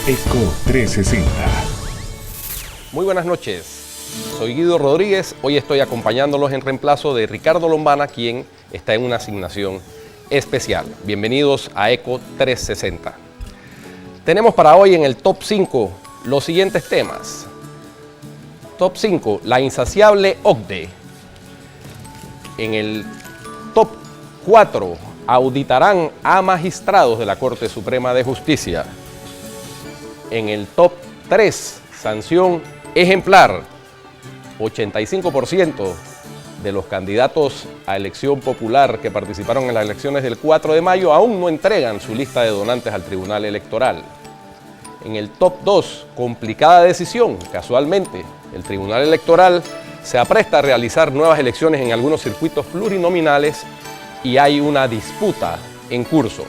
Eco 360. Muy buenas noches, soy Guido Rodríguez. Hoy estoy acompañándolos en reemplazo de Ricardo Lombana, quien está en una asignación especial. Bienvenidos a Eco 360. Tenemos para hoy en el Top 5 los siguientes temas. Top 5, la insaciable OCDE. En el Top 4, auditarán a magistrados de la Corte Suprema de Justicia. En el Top 3, sanción ejemplar. 85% de los candidatos a elección popular que participaron en las elecciones del 4 de mayo aún no entregan su lista de donantes al Tribunal Electoral. En el Top 2, complicada decisión. Casualmente, el Tribunal Electoral se apresta a realizar nuevas elecciones en algunos circuitos plurinominales y hay una disputa en curso.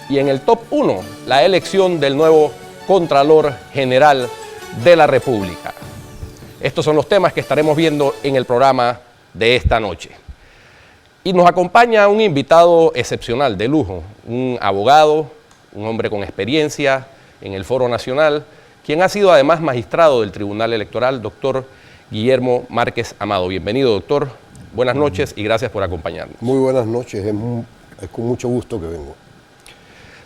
Y en el Top 1, la elección del nuevo Contralor General de la República. Estos son los temas que estaremos viendo en el programa de esta noche. Y nos acompaña un invitado excepcional, de lujo, un abogado, un hombre con experiencia en el Foro Nacional, quien ha sido además magistrado del Tribunal Electoral, doctor Guillermo Márquez Amado. Bienvenido, doctor. Buenas noches y gracias por acompañarnos. Muy buenas noches, es con mucho gusto que vengo.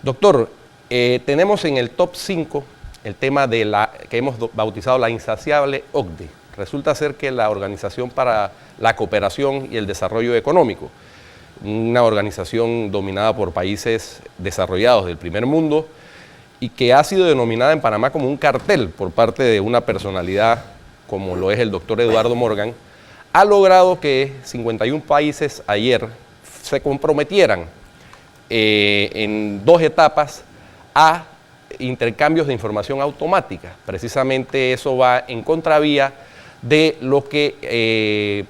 Doctor, tenemos en el Top 5 el tema de la que hemos bautizado la insaciable OCDE. Resulta ser que la Organización para la Cooperación y el Desarrollo Económico, una organización dominada por países desarrollados del primer mundo y que ha sido denominada en Panamá como un cartel por parte de una personalidad como lo es el doctor Eduardo Morgan, ha logrado que 51 países ayer se comprometieran en 2 etapas a intercambios de información automática. Precisamente eso va en contravía de lo que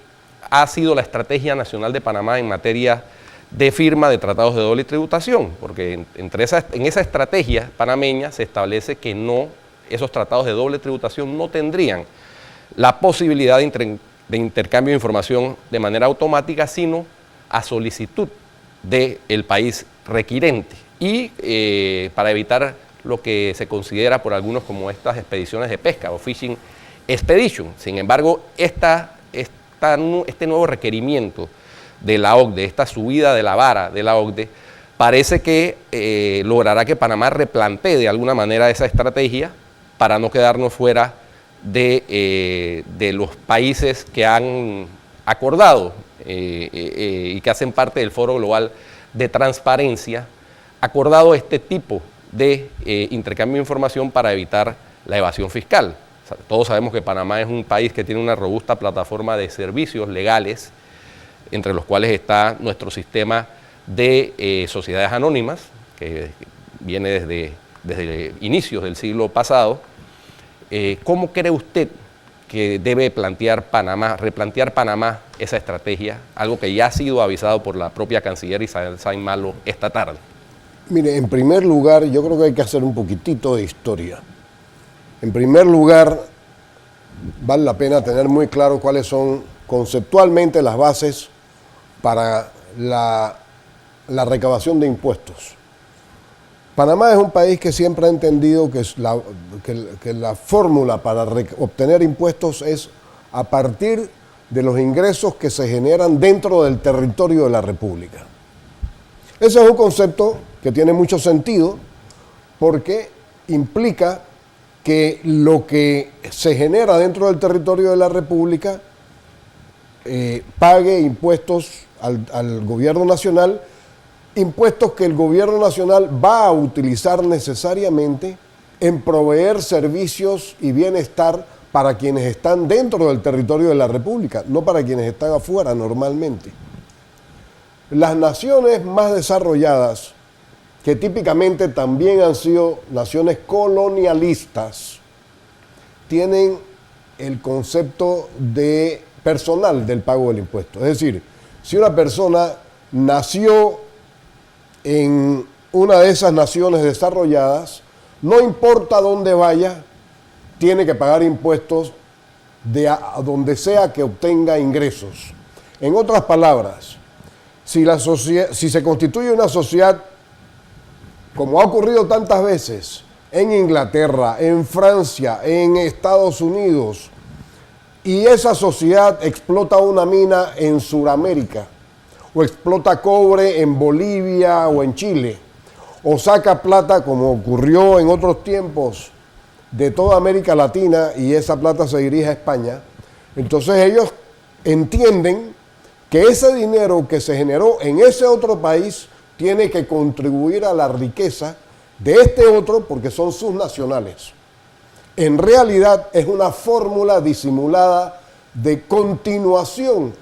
ha sido la Estrategia Nacional de Panamá en materia de firma de tratados de doble tributación, porque en esa estrategia panameña se establece que esos tratados de doble tributación no tendrían la posibilidad de intercambio de información de manera automática, sino a solicitud del país requirente y para evitar lo que se considera por algunos como estas expediciones de pesca o fishing expedition. Sin embargo, este nuevo requerimiento de la OCDE, esta subida de la vara de la OCDE, parece que logrará que Panamá replantee de alguna manera esa estrategia para no quedarnos fuera de los países que han acordado y que hacen parte del Foro Global de Transparencia, acordado este tipo de intercambio de información para evitar la evasión fiscal. O sea, todos sabemos que Panamá es un país que tiene una robusta plataforma de servicios legales, entre los cuales está nuestro sistema de sociedades anónimas, que viene desde inicios del siglo pasado. ¿Cómo cree usted que debe replantear Panamá esa estrategia? Algo que ya ha sido avisado por la propia canciller Isabel Sainz Malo esta tarde. Mire, en primer lugar, yo creo que hay que hacer un poquitito de historia. En primer lugar, vale la pena tener muy claro cuáles son conceptualmente las bases para la recabación de impuestos. Panamá es un país que siempre ha entendido que la fórmula para obtener impuestos es a partir de los ingresos que se generan dentro del territorio de la República. Ese es un concepto que tiene mucho sentido porque implica que lo que se genera dentro del territorio de la República pague impuestos al gobierno nacional, impuestos que el gobierno nacional va a utilizar necesariamente en proveer servicios y bienestar para quienes están dentro del territorio de la República, no para quienes están afuera normalmente. Las naciones más desarrolladas, que típicamente también han sido naciones colonialistas, tienen el concepto de personal del pago del impuesto. Es decir, si una persona nació en una de esas naciones desarrolladas, no importa dónde vaya, tiene que pagar impuestos a donde sea que obtenga ingresos. En otras palabras, si se constituye una sociedad, como ha ocurrido tantas veces, en Inglaterra, en Francia, en Estados Unidos, y esa sociedad explota una mina en Sudamérica, o explota cobre en Bolivia o en Chile, o saca plata, como ocurrió en otros tiempos, de toda América Latina, y esa plata se dirige a España, entonces ellos entienden que ese dinero que se generó en ese otro país tiene que contribuir a la riqueza de este otro porque son sus nacionales. En realidad es una fórmula disimulada de continuación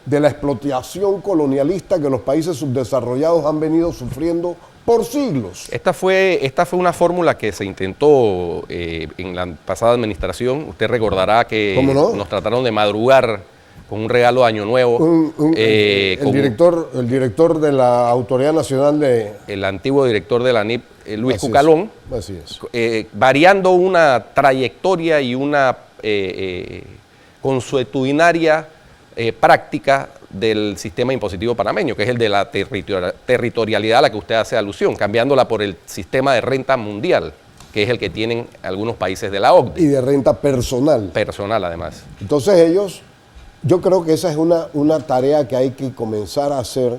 de la explotación colonialista que los países subdesarrollados han venido sufriendo por siglos. Esta fue una fórmula que se intentó en la pasada administración. Usted recordará que ¿Cómo no? nos trataron de madrugar con un regalo de Año Nuevo. El director de la Autoridad Nacional de... El antiguo director de la ANIP, Luis Así Cucalón, Así es. variando una trayectoria y una consuetudinaria práctica del sistema impositivo panameño, que es el de la territorialidad a la que usted hace alusión, cambiándola por el sistema de renta mundial, que es el que tienen algunos países de la OCDE. Y de renta personal. Personal, además. Entonces ellos, yo creo que esa es una tarea que hay que comenzar a hacer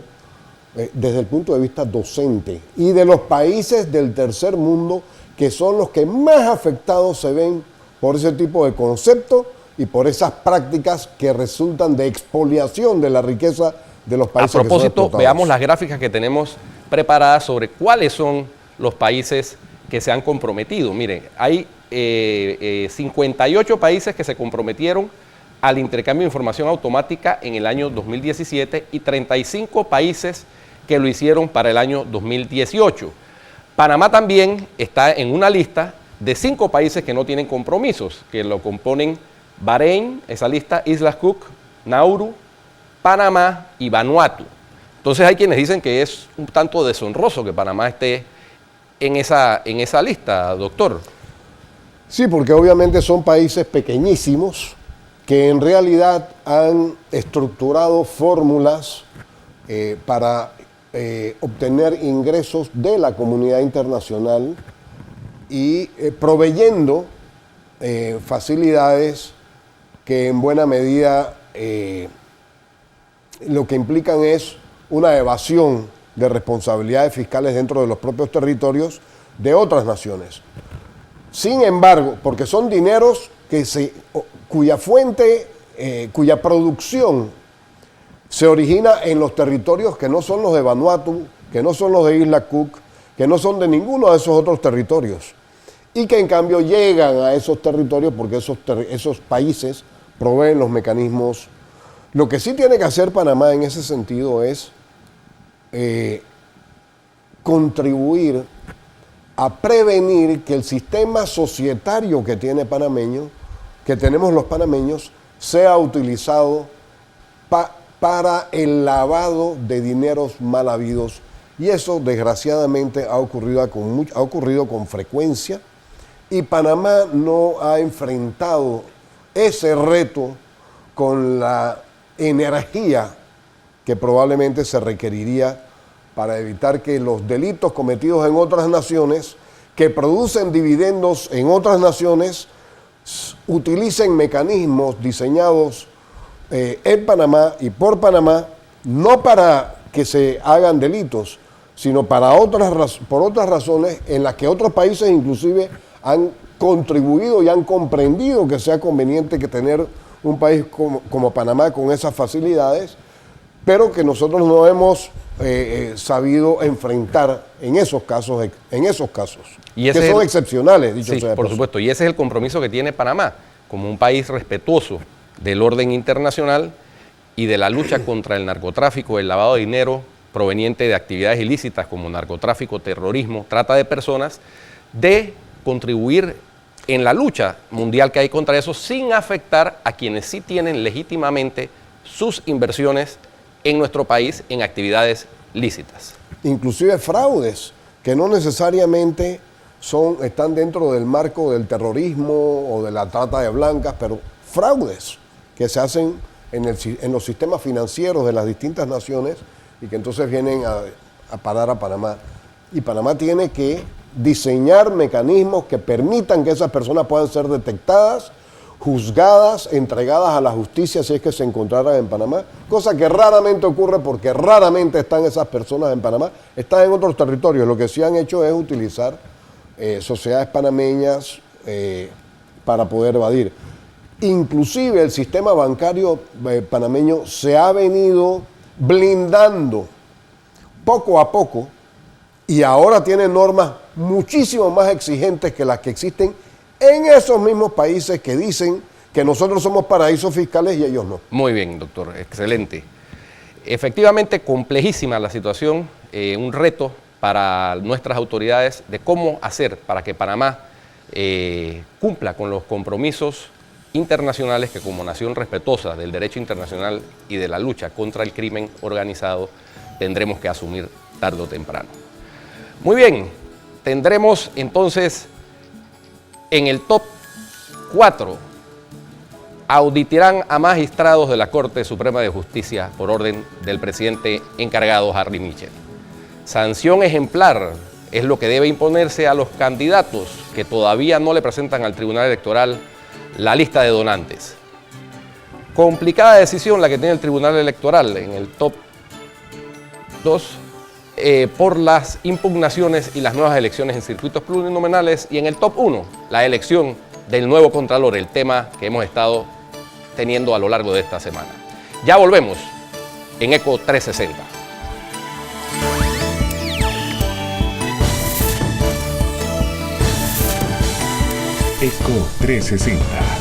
desde el punto de vista docente y de los países del tercer mundo, que son los que más afectados se ven por ese tipo de concepto y por esas prácticas que resultan de expoliación de la riqueza de los países. A propósito, veamos las gráficas que tenemos preparadas sobre cuáles son los países que se han comprometido. Miren, hay 58 países que se comprometieron al intercambio de información automática en el año 2017 y 35 países que lo hicieron para el año 2018. Panamá también está en una lista de 5 países que no tienen compromisos, que lo componen Bahrein, esa lista, Islas Cook, Nauru, Panamá y Vanuatu. Entonces hay quienes dicen que es un tanto deshonroso que Panamá esté en esa lista, doctor. Sí, porque obviamente son países pequeñísimos que en realidad han estructurado fórmulas para obtener ingresos de la comunidad internacional y proveyendo facilidades que en buena medida lo que implican es una evasión de responsabilidades fiscales dentro de los propios territorios de otras naciones. Sin embargo, porque son dineros cuya fuente, cuya producción se origina en los territorios que no son los de Vanuatu, que no son los de Isla Cook, que no son de ninguno de esos otros territorios, y que en cambio llegan a esos territorios porque esos países proveen los mecanismos. Lo que sí tiene que hacer Panamá en ese sentido es contribuir a prevenir que el sistema societario que tiene panameño, que tenemos los panameños, sea utilizado para el lavado de dineros mal habidos. Y eso desgraciadamente ha ocurrido con frecuencia, y Panamá no ha enfrentado ese reto con la energía que probablemente se requeriría para evitar que los delitos cometidos en otras naciones, que producen dividendos en otras naciones, utilicen mecanismos diseñados en Panamá y por Panamá, no para que se hagan delitos, sino por otras razones en las que otros países inclusive han contribuido y han comprendido que sea conveniente que tener un país como Panamá con esas facilidades, pero que nosotros no hemos sabido enfrentar en esos casos, y ese que son excepcionales, dicho sí, sea de por paso. supuesto, y ese es el compromiso que tiene Panamá, como un país respetuoso del orden internacional y de la lucha contra el narcotráfico, el lavado de dinero proveniente de actividades ilícitas como narcotráfico, terrorismo, trata de personas, de contribuir en la lucha mundial que hay contra eso sin afectar a quienes sí tienen legítimamente sus inversiones en nuestro país en actividades lícitas. Inclusive fraudes que no necesariamente están dentro del marco del terrorismo o de la trata de blancas, pero fraudes que se hacen en los sistemas financieros de las distintas naciones y que entonces vienen a parar a Panamá. Y Panamá tiene que diseñar mecanismos que permitan que esas personas puedan ser detectadas, juzgadas, entregadas a la justicia si es que se encontraran en Panamá, cosa que raramente ocurre porque raramente están esas personas en Panamá, están en otros territorios. Lo que sí han hecho es utilizar sociedades panameñas para poder evadir. Inclusive el sistema bancario panameño se ha venido blindando poco a poco y ahora tiene normas muchísimo más exigentes que las que existen en esos mismos países que dicen que nosotros somos paraísos fiscales y ellos no. Muy bien, doctor, excelente. Efectivamente, complejísima la situación, un reto para nuestras autoridades de cómo hacer para que Panamá cumpla con los compromisos internacionales que como nación respetuosa del derecho internacional y de la lucha contra el crimen organizado tendremos que asumir tarde o temprano. Muy bien, tendremos entonces en el top 4, auditarán a magistrados de la Corte Suprema de Justicia por orden del presidente encargado Harry Mitchell. Sanción ejemplar es lo que debe imponerse a los candidatos que todavía no le presentan al Tribunal Electoral la lista de donantes. Complicada decisión la que tiene el Tribunal Electoral en el top 2 por las impugnaciones y las nuevas elecciones en circuitos plurinominales, y en el top 1 la elección del nuevo Contralor, el tema que hemos estado teniendo a lo largo de esta semana. Ya volvemos en ECO 360. ECO 360.